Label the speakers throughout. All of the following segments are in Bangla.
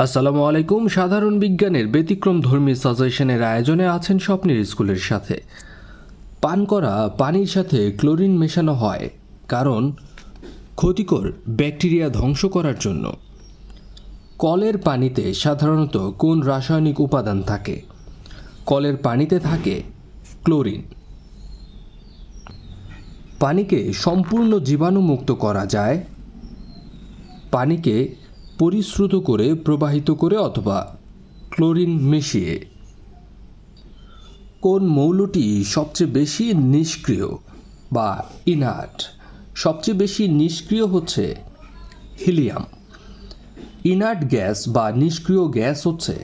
Speaker 1: আসসালামু আলাইকুম। সাধারণ বিজ্ঞানের ব্যতিক্রম ধর্মী সাজেশনের আয়োজনে আছেন স্বপ্নের স্কুলের সাথে। পান করা পানির সাথে ক্লোরিন মেশানো হয় কারণ ক্ষতিকর ব্যাকটেরিয়া ধ্বংস করার জন্য। কলের পানিতে সাধারণত কোন রাসায়নিক উপাদান থাকে? কলের পানিতে থাকে ক্লোরিন। পানিকে সম্পূর্ণ জীবাণুমুক্ত করা যায় পানিকে পরিশ্রুত করে প্রবাহিত করে অথবা ক্লোরিন মিশিয়ে। কোন মৌলটি সবচেয়ে বেশি নিষ্ক্রিয় বা ইনার্ট? সবচেয়ে বেশি নিষ্ক্রিয় হচ্ছে হিলিয়াম। ইনার্ট গ্যাস বা নিষ্ক্রিয় গ্যাস হচ্ছে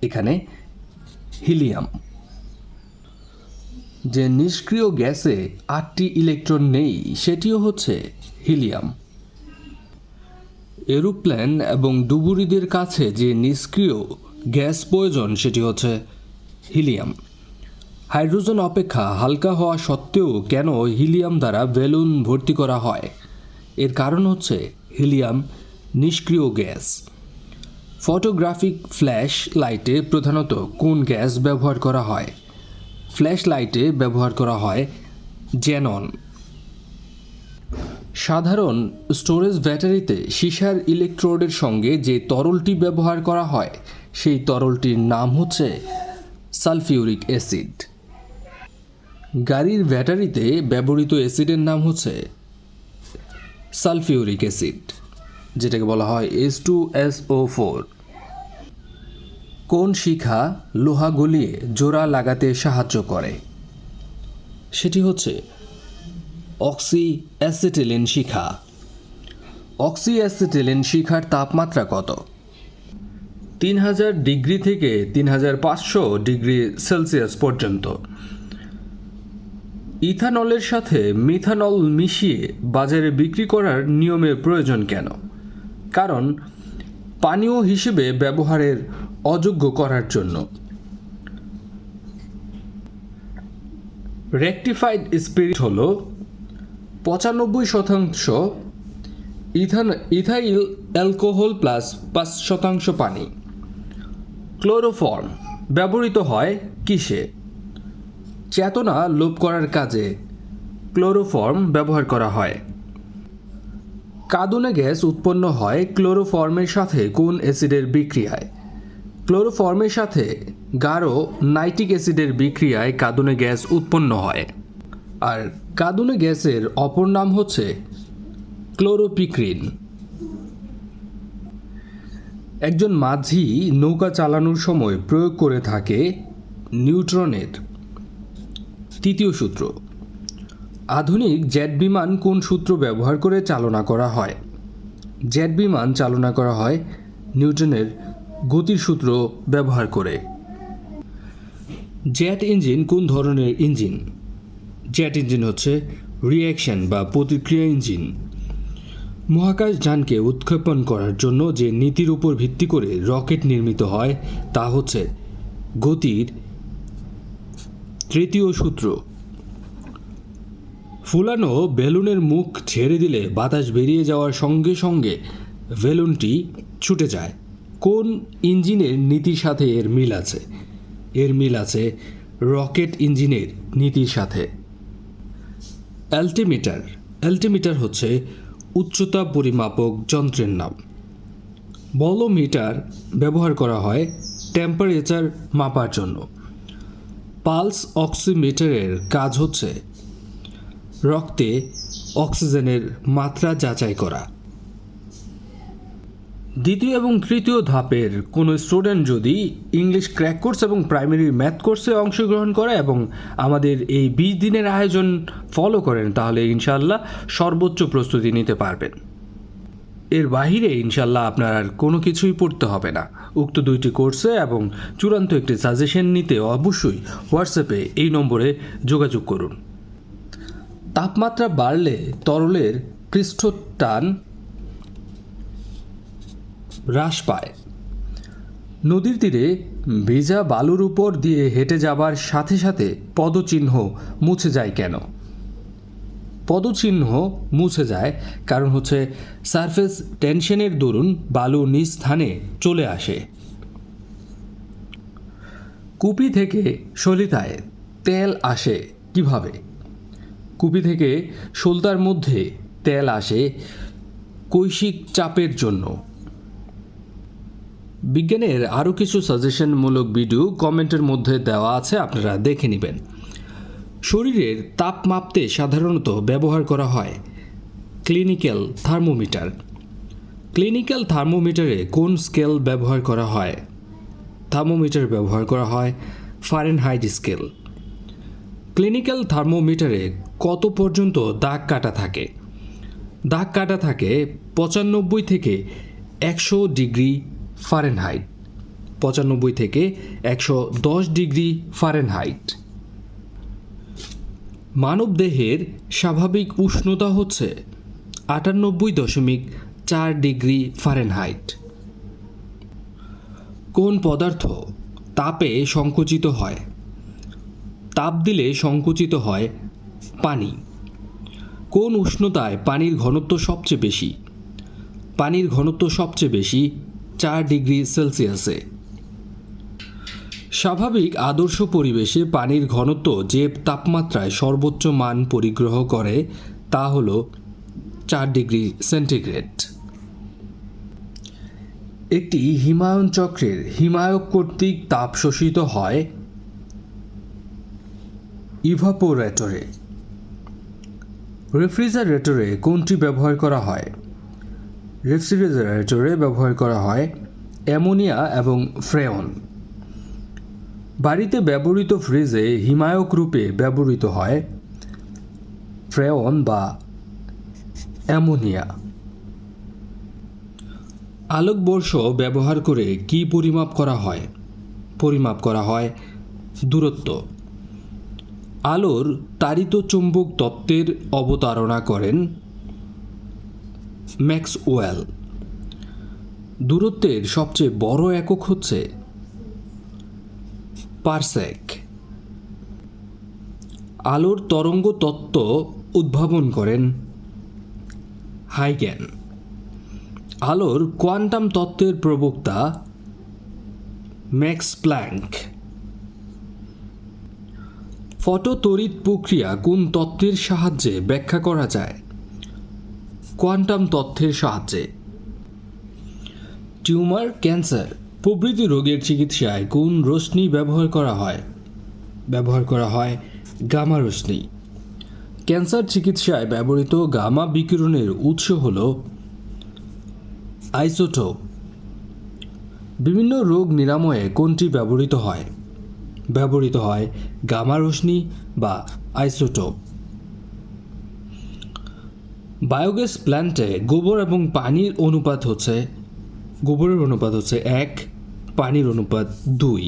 Speaker 1: এখানে হিলিয়াম। যে নিষ্ক্রিয় গ্যাসে 8টি ইলেকট্রন নেই সেটিও হচ্ছে হিলিয়াম। এরোপ্লেন এবং ডুবুরিদের কাছে যে নিষ্ক্রিয় গ্যাস প্রয়োজন সেটি হচ্ছে হিলিয়াম। হাইড্রোজেন অপেক্ষা হালকা হওয়া সত্ত্বেও কেন হিলিয়াম দ্বারা বেলুন ভর্তি করা হয়? এর কারণ হচ্ছে হিলিয়াম নিষ্ক্রিয় গ্যাস। ফটোগ্রাফিক ফ্ল্যাশ লাইটে প্রধানত কোন গ্যাস ব্যবহার করা হয়? ফ্ল্যাশ লাইটে ব্যবহার করা হয় জ্যানন। সাধারণ স্টোরেজ ব্যাটারিতে সীসার ইলেকট্রোডের সঙ্গে যে তরলটি ব্যবহার করা হয় সেই তরলটির নাম হচ্ছে সালফিউরিক অ্যাসিড। গাড়ির ব্যাটারিতে ব্যবহৃত অ্যাসিডের নাম হচ্ছে সালফিউরিক অ্যাসিড, যেটাকে বলা হয় H2SO4। কোন শিখা লোহা গলিয়ে জোড়া লাগাতে সাহায্য করে? সেটি হচ্ছে অক্সি অ্যাসিটিলিন শিখা। অক্সি অ্যাসিটিলিন শিখার তাপমাত্রা কত? 3000 ডিগ্রি থেকে 3500 ডিগ্রি সেলসিয়াস পর্যন্ত। ইথানলের সাথে মিথানল মিশিয়ে বাজারে বিক্রি করার নিয়মের প্রয়োজন কেন? কারণ পানীয় হিসেবে ব্যবহারের অযোগ্য করার জন্য। রেকটিফাইড স্পিরিট হল 95% ইথাইল অ্যালকোহল প্লাস 5% পানি। ক্লোরোফর্ম ব্যবহৃত হয় কিসে? চেতনা লোপ করার কাজে ক্লোরোফর্ম ব্যবহার করা হয়। কাঁদুনে গ্যাস উৎপন্ন হয় ক্লোরোফর্মের সাথে কোন অ্যাসিডের বিক্রিয়ায়? ক্লোরোফর্মের সাথে গাঢ় নাইট্রিক অ্যাসিডের বিক্রিয়ায় কাঁদুনে গ্যাস উৎপন্ন হয়। আর কাঁদুনে গ্যাসের অপর নাম হচ্ছে ক্লোরোপিক্রিন। একজন মাঝি নৌকা চালানোর সময় প্রয়োগ করে থাকে নিউটনের 3য় সূত্র। আধুনিক জেট বিমান কোন সূত্র ব্যবহার করে চালনা করা হয়? জেট বিমান চালনা করা হয় নিউটনের গতির সূত্র ব্যবহার করে। জেট ইঞ্জিন কোন ধরনের ইঞ্জিন? জেট ইঞ্জিন হচ্ছে রিঅ্যাকশন বা প্রতিক্রিয়া ইঞ্জিন। মহাকাশযানকে উৎক্ষেপণ করার জন্য যে নীতির উপর ভিত্তি করে রকেট নির্মিত হয় তা হচ্ছে গতির 3য় সূত্র। ফুলানো বেলুনের মুখ ছেড়ে দিলে বাতাস বেরিয়ে যাওয়ার সঙ্গে সঙ্গে বেলুনটি ছুটে যায়। কোন ইঞ্জিনের নীতির সাথে এর মিল আছে? এর মিল আছে রকেট ইঞ্জিনের নীতির সাথে। অ্যালটিমিটার। অ্যালটিমিটার হচ্ছে উচ্চতা পরিমাপক যন্ত্রের নাম। বলোমিটার ব্যবহার করা হয় টেম্পারেচার মাপার জন্য। পালস অক্সিমিটারের কাজ হচ্ছে রক্তে অক্সিজেনের মাত্রা যাচাই করা। দ্বিতীয় এবং তৃতীয় ধাপের কোনো স্টুডেন্ট যদি ইংলিশ ক্র্যাক কোর্স এবং প্রাইমারি ম্যাথ কোর্সে অংশগ্রহণ করে এবং আমাদের এই 20 দিনের আয়োজন ফলো করেন তাহলে ইনশাল্লাহ সর্বোচ্চ প্রস্তুতি নিতে পারবেন। এর বাহিরে ইনশাল্লাহ আপনার আর কোনো কিছুই পড়তে হবে না। উক্ত 2টি কোর্সে এবং চূড়ান্ত একটি সাজেশন নিতে অবশ্যই হোয়াটসঅ্যাপে এই নম্বরে যোগাযোগ করুন। তাপমাত্রা বাড়লে তরলের পৃষ্ঠটান হ্রাস পায়। নদীর তীরে ভেজা বালুর উপর দিয়ে হেঁটে যাবার সাথে সাথে পদচিহ্ন মুছে যায় কেন? পদচিহ্ন মুছে যায়, কারণ হচ্ছে সারফেস টেনশনের দরুন বালু নিজ স্থানে চলে আসে। কুপি থেকে সলিতায় তেল আসে কিভাবে? কুপি থেকে সলতার মধ্যে তেল আসে কৈশিক চাপের জন্য। বিজ্ঞানের আরও কিছু সাজেশনমূলক ভিডিও কমেন্টের মধ্যে দেওয়া আছে, আপনারা দেখে নেবেন। শরীরের তাপ মাপতে সাধারণত ব্যবহার করা হয় ক্লিনিক্যাল থার্মোমিটার। ক্লিনিক্যাল থার্মোমিটারে কোন স্কেল ব্যবহার করা হয়? থার্মোমিটার ব্যবহার করা হয় ফারেনহাইট স্কেল। ক্লিনিক্যাল থার্মোমিটারে কত পর্যন্ত দাগ কাটা থাকে? দাগ কাটা থাকে 95 থেকে 100 ডিগ্রি ফারেনহাইট। 95 থেকে 110 ডিগ্রি ফারেনহাইট। মানবদেহের স্বাভাবিক উষ্ণতা হচ্ছে 98.4 ডিগ্রি ফারেনহাইট। কোন পদার্থ তাপে সংকুচিত হয়? তাপ দিলে সংকুচিত হয় পানি। কোন উষ্ণতায় পানির ঘনত্ব সবচেয়ে বেশি? পানির ঘনত্ব সবচেয়ে বেশি 4 ডিগ্রি সেলসিয়াসে। স্বাভাবিক আদর্শ পরিবেশে পানির ঘনত্ব যে তাপমাত্রায় সর্বোচ্চ মান পরিগ্রহ করে তা হল 4 ডিগ্রি সেন্টিগ্রেড। একটি হিমায়ন চক্রের হিমায়ক কর্তৃক তাপ শোষিত হয় ইভাপোরেটরে। রেফ্রিজারেটরে কোনটি ব্যবহার করা হয়? রেফ্রিজারেটরে ব্যবহার করা হয় অ্যামোনিয়া এবং ফ্রেয়ন। বাড়িতে ব্যবহৃত ফ্রিজে হিমায়ক রূপে ব্যবহৃত হয় ফ্রেয়ন বা অ্যামোনিয়া। আলোকবর্ষ ব্যবহার করে কি পরিমাপ করা হয়? পরিমাপ করা হয় দূরত্ব। আলোর তাড়িত চুম্বক তত্ত্বের অবতারণা করেন ম্যাক্সওয়েল। দূরত্বের সবচেয়ে বড় একক হচ্ছে পারসেক। আলোর তরঙ্গ তত্ত্ব উদ্ভাবন করেন হাইগেন। আলোর কোয়ান্টাম তত্ত্বের প্রবক্তা ম্যাক্স প্ল্যাঙ্ক। ফটোতড়িৎ প্রক্রিয়া কোন তত্ত্বের সাহায্যে ব্যাখ্যা করা যায়? কোয়ান্টাম তত্ত্বের সাহায্যে। টিউমার, ক্যান্সার প্রভৃতি রোগের চিকিৎসায় কোন রশ্মি ব্যবহার করা হয়? ব্যবহার করা হয় গামা রশ্মি। ক্যান্সার চিকিৎসায় ব্যবহৃত গামা বিকিরণের উৎস হল আইসোটোপ। বিভিন্ন রোগ নিরাময়ে কোনটি ব্যবহৃত হয়? ব্যবহৃত হয় গামা রশ্মি বা আইসোটোপ। বায়োগ্যাস প্ল্যান্টে গোবর এবং পানির অনুপাত হচ্ছে, গোবরের অনুপাত হচ্ছে 1, পানির অনুপাত 2।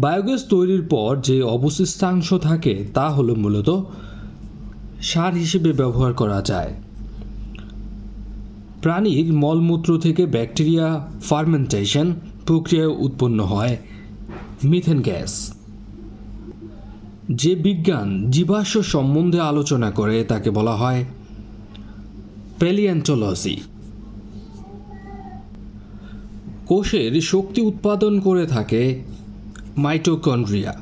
Speaker 1: বায়োগ্যাস তৈরির পর যে অবশিষ্টাংশ থাকে তা হলো মূলত সার হিসেবে ব্যবহার করা যায়। প্রাণীর মলমূত্র থেকে ব্যাকটেরিয়া ফার্মেন্টেশন প্রক্রিয়ায় উৎপন্ন হয় মিথেন গ্যাস। যে বিজ্ঞান জীবাশ্ম সম্বন্ধে আলোচনা করে তাকে বলা হয় প্যালিওন্টোলজি। কোষের শক্তি উৎপাদন করে থাকে মাইটোকন্ড্রিয়া।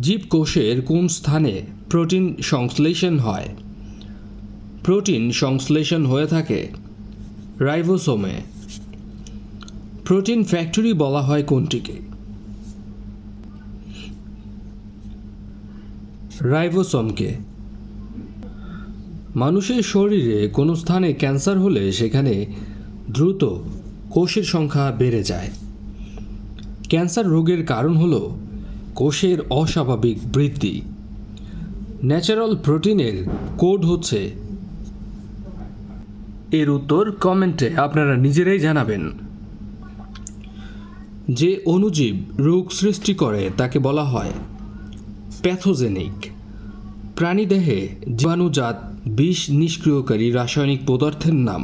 Speaker 1: জীবকোষের কোন স্থানে প্রোটিন সংশ্লেষণ হয়? প্রোটিন সংশ্লেষণ হয়ে থাকে রাইবোসোমে। প্রোটিন ফ্যাক্টরি বলা হয় কোনটিকে? রাইবোসোমকে। মানুষের শরীরে কোনো স্থানে ক্যান্সার হলে সেখানে দ্রুত কোষের সংখ্যা বেড়ে যায়। ক্যান্সার রোগের কারণ হল কোষের অস্বাভাবিক বৃদ্ধি। ন্যাচারাল প্রোটিনের কোড হচ্ছে, এর উত্তর কমেন্টে আপনারা নিজেরাই জানাবেন। যে অণুজীব রোগ সৃষ্টি করে তাকে বলা হয় প্যাথোজেনিক। প্রাণীদেহে জীবাণুজাত বিষ নিষ্ক্রিয়কারী রাসায়নিক পদার্থের নাম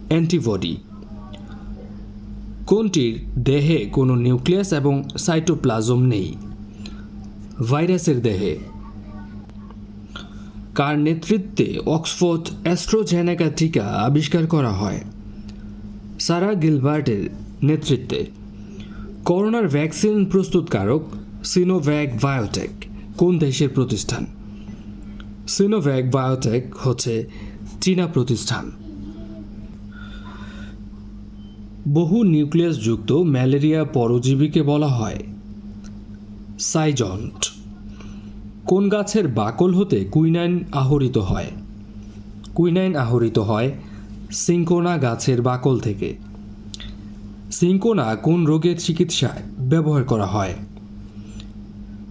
Speaker 1: অ্যান্টিবডি। কোনটির দেহে কোনো নিউক্লিয়াস এবং সাইটোপ্লাজম নেই? ভাইরাসের দেহে। কার নেতৃত্বে অক্সফোর্ড অ্যাস্ট্রাজেনেকা টিকা আবিষ্কার করা হয়? সারা গিলবার্টের নেতৃত্বে। করোনার ভ্যাকসিন প্রস্তুতকারক সিনোভ্যাক বায়োটেক কোন দেশের প্রতিষ্ঠান? সিনোভ্যাক বায়োটেক হচ্ছে চীনা প্রতিষ্ঠান। বহু নিউক্লিয়াসযুক্ত ম্যালেরিয়া পরজীবীকে বলা হয় সাইজন্ট। কোন গাছের বাকল হতে কুইনাইন আহরিত হয়? কুইনাইন আহরিত হয় সিঙ্কোনা গাছের বাকল থেকে। সিঙ্কোনা কোন রোগের চিকিৎসায় ব্যবহার করা হয়?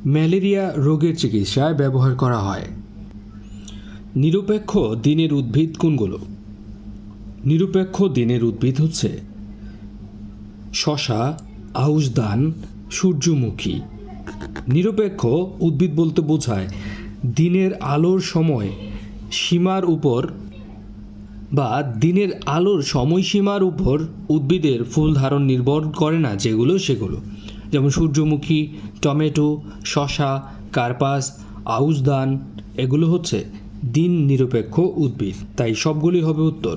Speaker 1: ম্যালেরিয়া রোগের চিকিৎসায় ব্যবহার করা হয়। নিরপেক্ষ দিনের উদ্ভিদ কোনগুলো? নিরপেক্ষ দিনের উদ্ভিদ হচ্ছে শশা, আউশ ধান, সূর্যমুখী। নিরপেক্ষ উদ্ভিদ বলতে বোঝায় দিনের আলোর সময় সীমার উপর বা দিনের আলোর সময়সীমার উপর উদ্ভিদের ফুল ধারণ নির্ভর করে না, যেগুলো সেগুলো যেমন সূর্যমুখী, টমেটো, শশা, কার্পাস, আউশ ধান এগুলো হচ্ছে দিন নিরপেক্ষ উদ্ভিদ, তাই সবগুলি হবে উত্তর।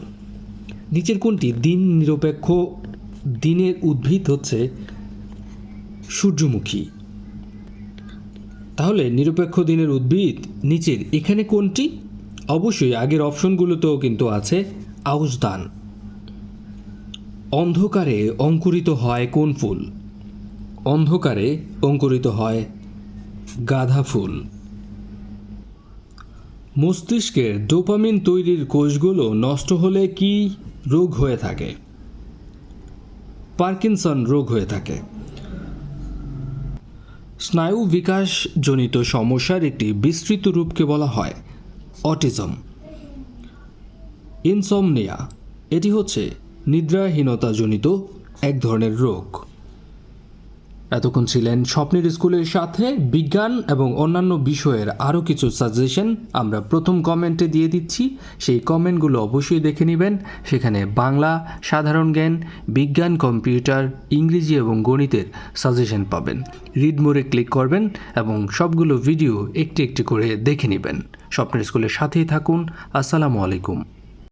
Speaker 1: নিচের কোনটি দিন নিরপেক্ষ দিনের উদ্ভিদ? হচ্ছে সূর্যমুখী। তাহলে নিরপেক্ষ দিনের উদ্ভিদ নিচের এখানে কোনটি? অবশ্যই আগের অপশনগুলোতেও কিন্তু আছে আউশ ধান। অন্ধকারে অঙ্কুরিত হয় কোন ফুল? অন্ধকারে অঙ্কুরিত হয় গাঁদা ফুল। মস্তিষ্কের ডোপামিন তৈরির কোষগুলো নষ্ট হলে কি রোগ হয়ে থাকে? পার্কিনসন রোগ হয়ে থাকে। স্নায়ু বিকাশজনিত সমস্যার একটি বিস্তৃত রূপকে বলা হয় অটিজম। ইনসমনিয়া এটি হচ্ছে নিদ্রাহীনতাজনিত এক ধরনের রোগ। এতক্ষণ ছিলেন স্বপ্নের স্কুলের সাথে। বিজ্ঞান এবং অন্যান্য বিষয়ের আরও কিছু সাজেশন আমরা প্রথম কমেন্টে দিয়ে দিচ্ছি, সেই কমেন্টগুলো অবশ্যই দেখে নেবেন। সেখানে বাংলা, সাধারণ জ্ঞান, বিজ্ঞান, কম্পিউটার, ইংরেজি এবং গণিতের সাজেশন পাবেন। রিড মোরে ক্লিক করবেন এবং সবগুলো ভিডিও একটি একটি করে দেখে নেবেন। স্বপ্নের স্কুলের সাথেই থাকুন। আসসালামু আলাইকুম।